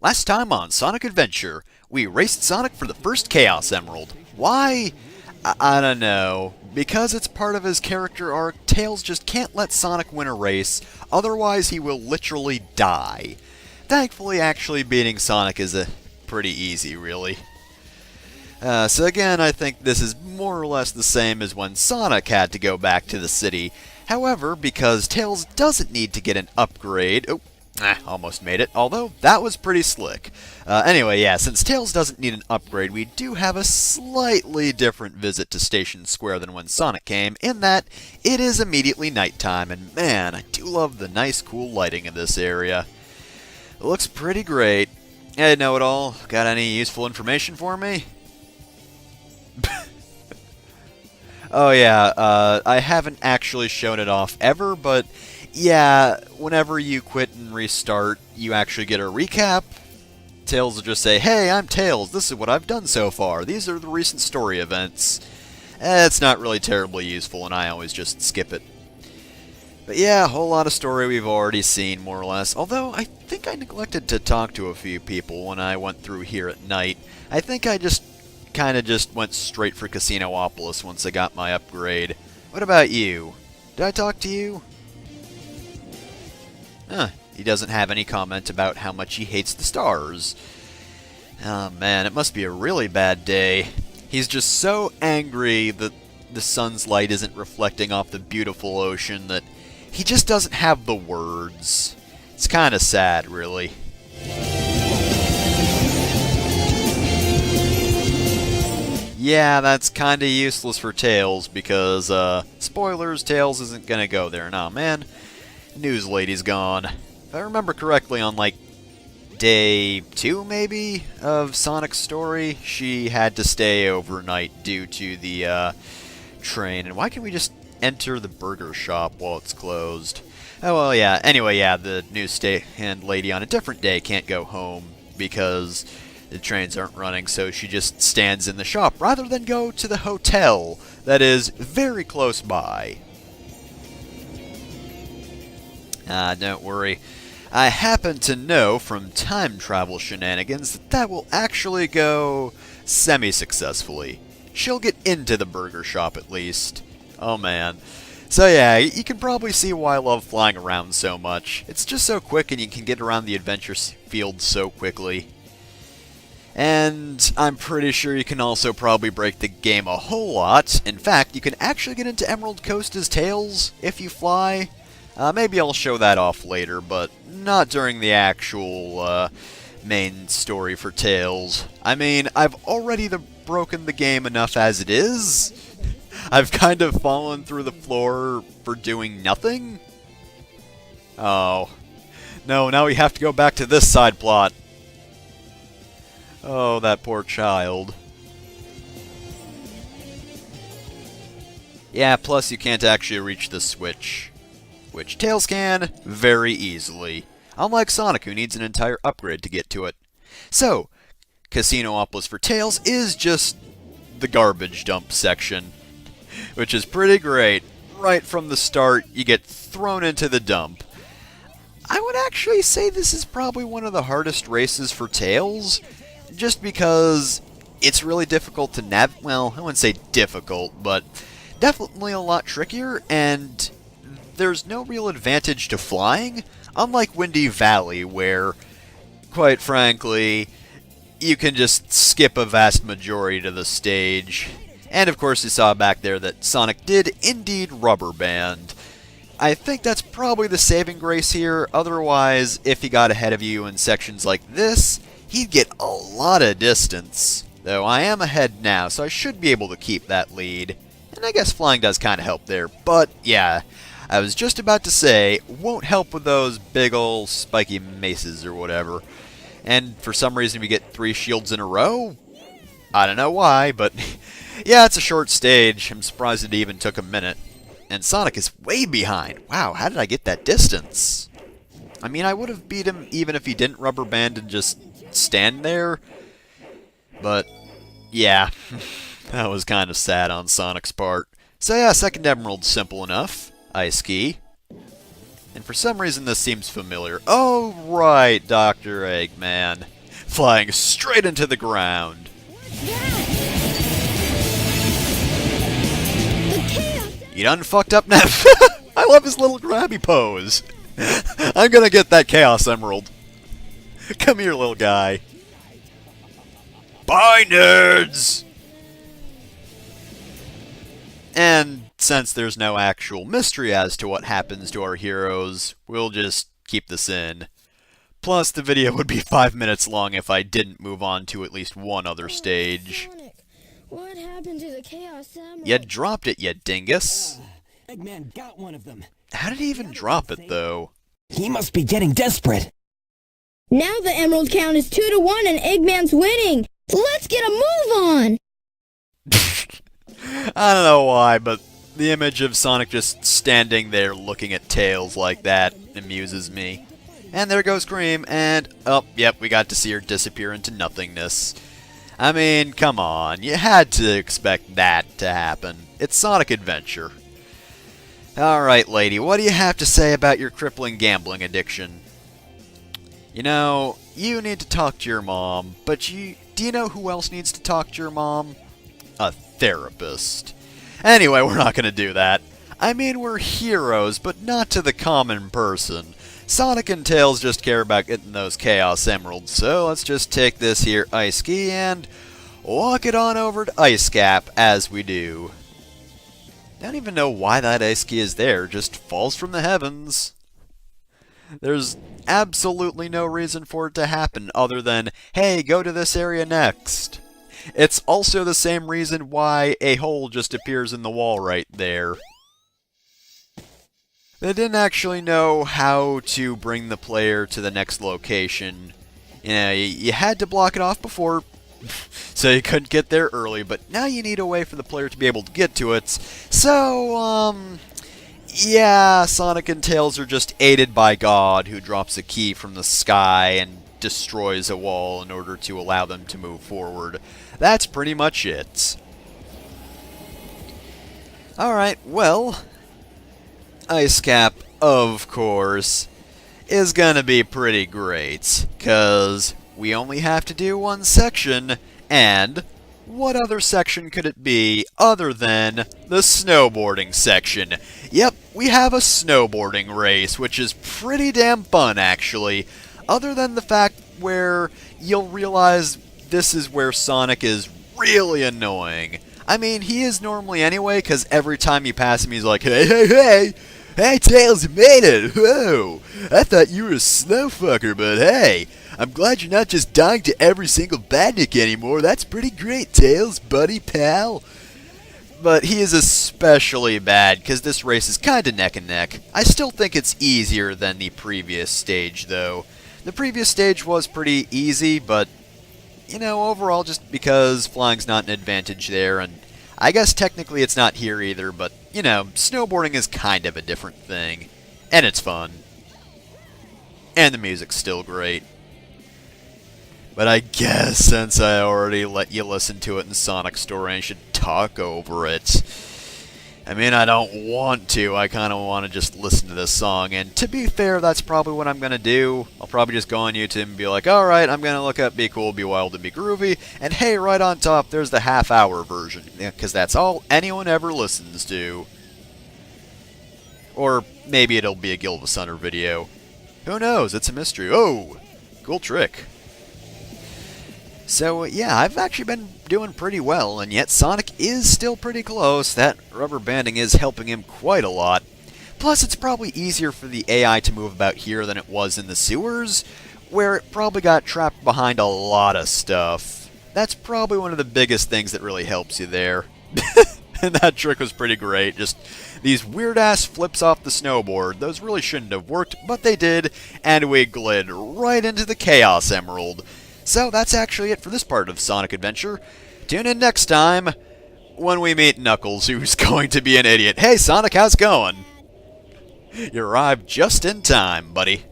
Last time on Sonic Adventure, we raced Sonic for the first Chaos Emerald. Why? I don't know. Because it's part of his character arc, Tails just can't let Sonic win a race, otherwise he will literally die. Thankfully, actually beating Sonic is pretty easy, really. So again, I think this is more or less the same as when Sonic had to go back to the city. However, because Tails doesn't need to get an upgrade... Oh, almost made it, although that was pretty slick. Anyway, yeah, since Tails doesn't need an upgrade, we do have a slightly different visit to Station Square than when Sonic came, in that it is immediately nighttime, and man, I do love the nice, cool lighting in this area. It looks pretty great. Hey, know-it-all, got any useful information for me? Oh yeah, I haven't actually shown it off ever, but yeah, whenever you quit and restart, you actually get a recap. Tails will just say, "Hey, I'm Tails, this is what I've done so far, these are the recent story events." It's not really terribly useful, and I always just skip it. But yeah, a whole lot of story we've already seen, more or less, although I think I neglected to talk to a few people when I went through here at night. I think I just kinda went straight for Casinopolis once I got my upgrade. What about you? Did I talk to you? Huh, he doesn't have any comment about how much he hates the stars. Oh man, it must be a really bad day. He's just so angry that the sun's light isn't reflecting off the beautiful ocean that he just doesn't have the words. It's kinda sad, really. Yeah, that's kinda useless for Tails, because, spoilers, Tails isn't gonna go there. Nah, man, News Lady's gone. If I remember correctly, on, like, day 2, maybe, of Sonic's story, she had to stay overnight due to the, train. And why can't we just enter the burger shop while it's closed? Oh, well, yeah. Anyway, yeah, the newsstand lady on a different day can't go home because the trains aren't running, so she just stands in the shop rather than go to the hotel that is very close by. Don't worry. I happen to know from time travel shenanigans that will actually go semi-successfully. She'll get into the burger shop at least. Oh man. So yeah, you can probably see why I love flying around so much. It's just so quick and you can get around the adventure field so quickly. And I'm pretty sure you can also probably break the game a whole lot. In fact, you can actually get into Emerald Coast as Tails if you fly. Maybe I'll show that off later, but not during the actual main story for Tails. I mean, I've already broken the game enough as it is. I've kind of fallen through the floor for doing nothing. Oh. No, now we have to go back to this side plot. Oh, that poor child. Yeah, plus you can't actually reach the switch, which Tails can very easily, unlike Sonic, who needs an entire upgrade to get to it. So, Casinopolis for Tails is just the garbage dump section, which is pretty great. Right from the start, you get thrown into the dump. I would actually say this is probably one of the hardest races for Tails, just because it's really difficult to well, I wouldn't say difficult, but definitely a lot trickier, and there's no real advantage to flying, unlike Windy Valley, where, quite frankly, you can just skip a vast majority of the stage. And of course you saw back there that Sonic did indeed rubber band. I think that's probably the saving grace here, otherwise, if he got ahead of you in sections like this, he'd get a lot of distance. Though I am ahead now, so I should be able to keep that lead. And I guess flying does kind of help there, but yeah, I was just about to say, won't help with those big ol' spiky maces or whatever. And for some reason we get 3 shields in a row? I don't know why, but yeah, it's a short stage. I'm surprised it even took a minute. And Sonic is way behind. Wow, how did I get that distance? I mean, I would have beat him even if he didn't rubber band and just stand there. But, yeah, that was kind of sad on Sonic's part. So yeah, second emerald's simple enough. Ice Key. And for some reason this seems familiar. Oh, right, Dr. Eggman. Flying straight into the ground. You done fucked up now? I love his little grabby pose. I'm gonna get that Chaos Emerald. Come here, little guy. Bye, nerds! And since there's no actual mystery as to what happens to our heroes, we'll just keep this in. Plus, the video would be 5 minutes long if I didn't move on to at least one other stage. Sonic, what happened to the Chaos Emerald? You dropped it, you dingus. Eggman got one of them. How did he even drop it, though? He must be getting desperate. Now the emerald count is 2-1 and Eggman's winning. Let's get a move on. I don't know why, but the image of Sonic just standing there looking at Tails like that amuses me. And there goes Cream, and, oh, yep, we got to see her disappear into nothingness. I mean, come on, you had to expect that to happen. It's Sonic Adventure. Alright, lady, what do you have to say about your crippling gambling addiction? You know, you need to talk to your mom, but do you know who else needs to talk to your mom? A therapist. Anyway, we're not going to do that. I mean, we're heroes, but not to the common person. Sonic and Tails just care about getting those Chaos Emeralds, so let's just take this here Ice Key and walk it on over to Ice Cap as we do. I don't even know why that Ice Key is there, just falls from the heavens. There's absolutely no reason for it to happen other than, hey, go to this area next. It's also the same reason why a hole just appears in the wall right there. They didn't actually know how to bring the player to the next location. You know, you had to block it off before, so you couldn't get there early, but now you need a way for the player to be able to get to it. So, yeah, Sonic and Tails are just aided by God, who drops a key from the sky and destroys a wall in order to allow them to move forward. That's pretty much it. Alright, well, Ice Cap, of course, is gonna be pretty great, 'cause we only have to do one section, and what other section could it be other than the snowboarding section? Yep, we have a snowboarding race, which is pretty damn fun, actually, other than the fact where you'll realize this is where Sonic is really annoying. I mean, he is normally anyway, because every time you pass him, he's like, hey, hey, hey! Hey, Tails, you made it! Whoa! I thought you were a snowfucker, but hey! I'm glad you're not just dying to every single badnik anymore. That's pretty great, Tails, buddy, pal. But he is especially bad, because this race is kinda neck and neck. I still think it's easier than the previous stage, though. The previous stage was pretty easy, but, you know, overall, just because flying's not an advantage there, and I guess technically it's not here either, but, you know, snowboarding is kind of a different thing. And it's fun. And the music's still great. But I guess since I already let you listen to it in Sonic Story, I should talk over it. I mean, I don't want to. I kind of want to just listen to this song. And to be fair, that's probably what I'm going to do. I'll probably just go on YouTube and be like, alright, I'm going to look up Be Cool, Be Wild, and Be Groovy. And hey, right on top, there's the half-hour version. Because that's all anyone ever listens to. Or maybe it'll be a Gilvis Hunter video. Who knows? It's a mystery. Oh! Cool trick. So, yeah, I've actually been doing pretty well, and yet Sonic is still pretty close. That rubber banding is helping him quite a lot. Plus, it's probably easier for the AI to move about here than it was in the sewers, where it probably got trapped behind a lot of stuff. That's probably one of the biggest things that really helps you there. And that trick was pretty great. Just these weird-ass flips off the snowboard. Those really shouldn't have worked, but they did, and we glid right into the Chaos Emerald. So that's actually it for this part of Sonic Adventure. Tune in next time when we meet Knuckles, who's going to be an idiot. Hey Sonic, how's it going? You arrived just in time, buddy.